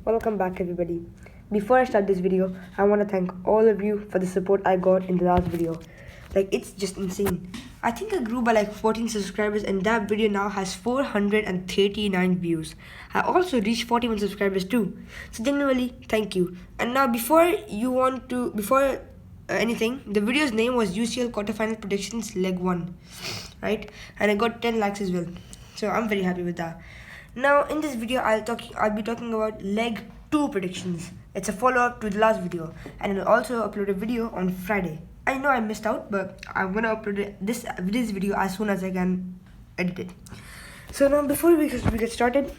Welcome back everybody. Before I start this video, I want to thank all of you for the support I got in the last video. It's just insane. I think I grew by 14 subscribers and that video now has 439 views. I also reached 41 subscribers too. So genuinely, thank you. And now before anything, the video's name was UCL quarterfinal predictions leg 1, right? And I got 10 likes as well. So I'm very happy with that. Now in this video I'll be talking about leg 2 predictions. It's a follow-up to the last video, and I'll also upload a video on Friday. I know I missed out, but I'm gonna upload this video as soon as I can edit it. So now before we get started,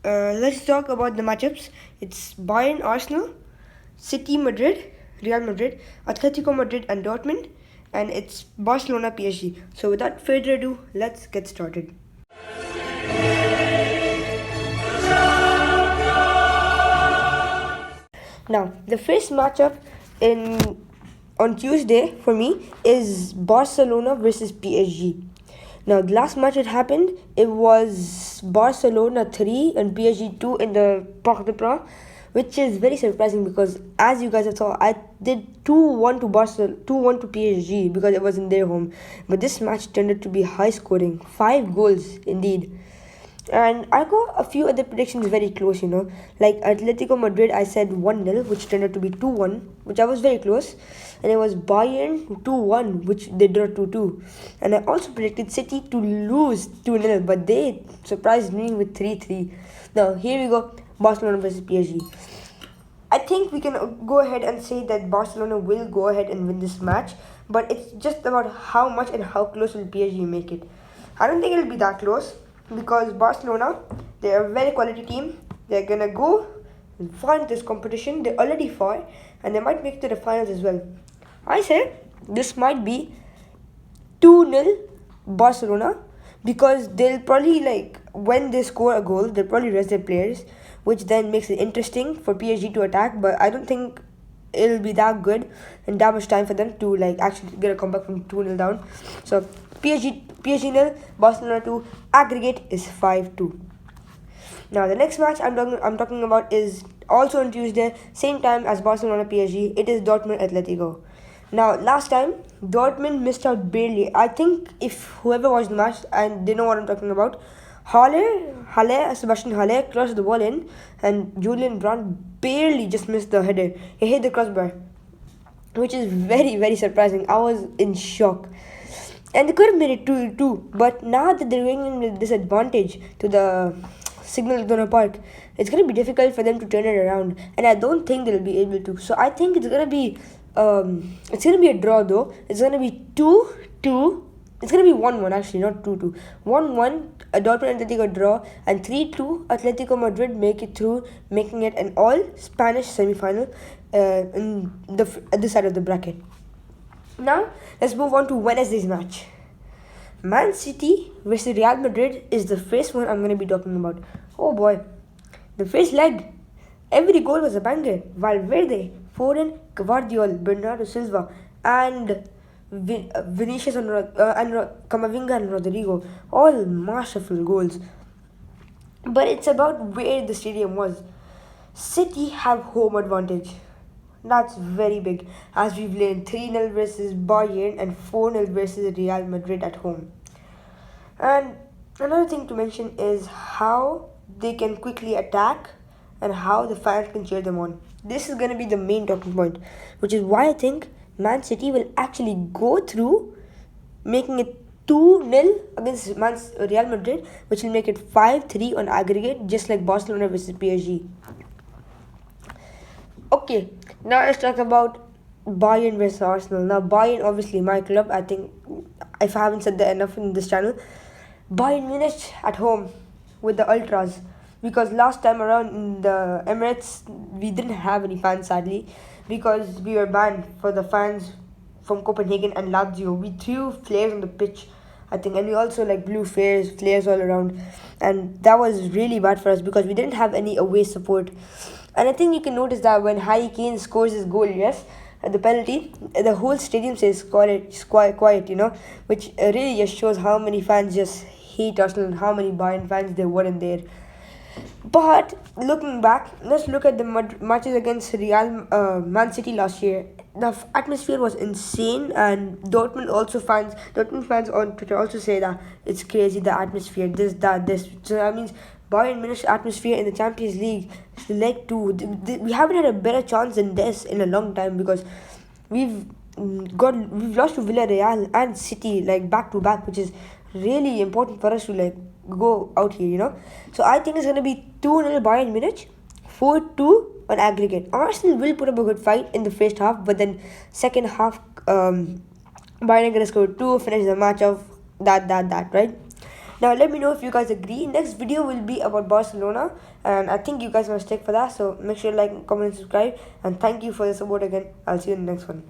let's talk about the matchups. It's Bayern Arsenal, City Madrid, Real Madrid, Atletico Madrid and Dortmund, and it's Barcelona PSG. So without further ado, let's get started. Now, the first matchup on Tuesday for me is Barcelona versus PSG. Now, the last match that happened, it was Barcelona 3 and PSG 2 in the Parc des Princes, which is very surprising because, as you guys have saw, I did 2-1 to Barcelona, 2-1 to PSG because it was in their home. But this match turned out to be high scoring, 5 goals indeed. And I got a few other predictions very close, like Atletico Madrid, I said 1-0, which turned out to be 2-1, which I was very close. And it was Bayern 2-1, which they drew 2-2. And I also predicted City to lose 2-0, but they surprised me with 3-3. Now, here we go, Barcelona versus PSG. I think we can go ahead and say that Barcelona will go ahead and win this match, but it's just about how much and how close will PSG make it. I don't think it'll be that close, because Barcelona, they're a very quality team. They're gonna go far in this competition. They're already far, and they might make it to the finals as well. I say this might be 2-0 Barcelona, because they'll probably, when they score a goal, they'll probably rest their players, which then makes it interesting for PSG to attack. But I don't think it'll be that good and that much time for them to actually get a comeback from 2-0 down. So PSG 0, Barcelona 2, aggregate is 5-2. Now the next match I'm talking about is also on Tuesday, same time as Barcelona PSG. It is Dortmund Atletico. Now last time Dortmund missed out barely. I think if whoever watched the match and they know what I'm talking about, Sebastian Haller crossed the ball in, and Julian Brandt barely just missed the header. He hit the crossbar, which is very, very surprising. I was in shock. And they could have made it 2-2, but now that they're going in with disadvantage to the Signal Iduna Park, it's going to be difficult for them to turn it around, and I don't think they'll be able to. So I think it's going to be a draw though. It's going to be 2-2. It's going to be 1-1 actually, not 2-2. 1-1, a Dortmund Atletico draw, and 3-2, Atletico Madrid make it through, making it an all-Spanish semi-final at this side of the bracket. Now, let's move on to Wednesday's match. Man City versus Real Madrid is the first one I'm going to be talking about. Oh boy. The first leg, every goal was a banger. Valverde, Foden, Gvardiol, Bernardo Silva, and Vinicius and Camavinga and Rodrigo. All masterful goals. But it's about where the stadium was. City have home advantage. That's very big, as we've played 3-0 versus Bayern and 4-0 versus Real Madrid at home. And another thing to mention is how they can quickly attack and how the fans can cheer them on. This is going to be the main talking point, which is why I think Man City will actually go through, making it 2-0 against Real Madrid, which will make it 5-3 on aggregate, just like Barcelona versus PSG. Okay, now let's talk about Bayern versus Arsenal. Now, Bayern, obviously my club. I think if I haven't said that enough in this channel, Bayern Munich at home with the Ultras. Because last time around in the Emirates, we didn't have any fans, sadly, because we were banned for the fans from Copenhagen and Lazio. We threw flares on the pitch, I think, and we also blew flares all around. And that was really bad for us because we didn't have any away support. And I think you can notice that when Harry Kane scores his goal, the penalty, the whole stadium says quiet, which really just shows how many fans just hate Arsenal and how many Bayern fans there were in there. But looking back, let's look at the matches against Man City last year. The atmosphere was insane, and Dortmund fans on Twitter also say that it's crazy, the atmosphere, this, that, this. So that means Bayern Munich's atmosphere in the Champions League, leg two, we haven't had a better chance than this in a long time, because we've we've lost to Villarreal and City like back to back, which is really important for us to like go out here. So I think it's gonna be 2-0 Bayern Munich, 4-2 on aggregate. Arsenal will put up a good fight in the first half, but then second half, Bayern are gonna score two, finish the match off. That right. Now let me know if you guys agree. Next video will be about Barcelona, and I think you guys must stick for that. So make sure to like, comment, and subscribe, and thank you for the support again. I'll see you in the next one.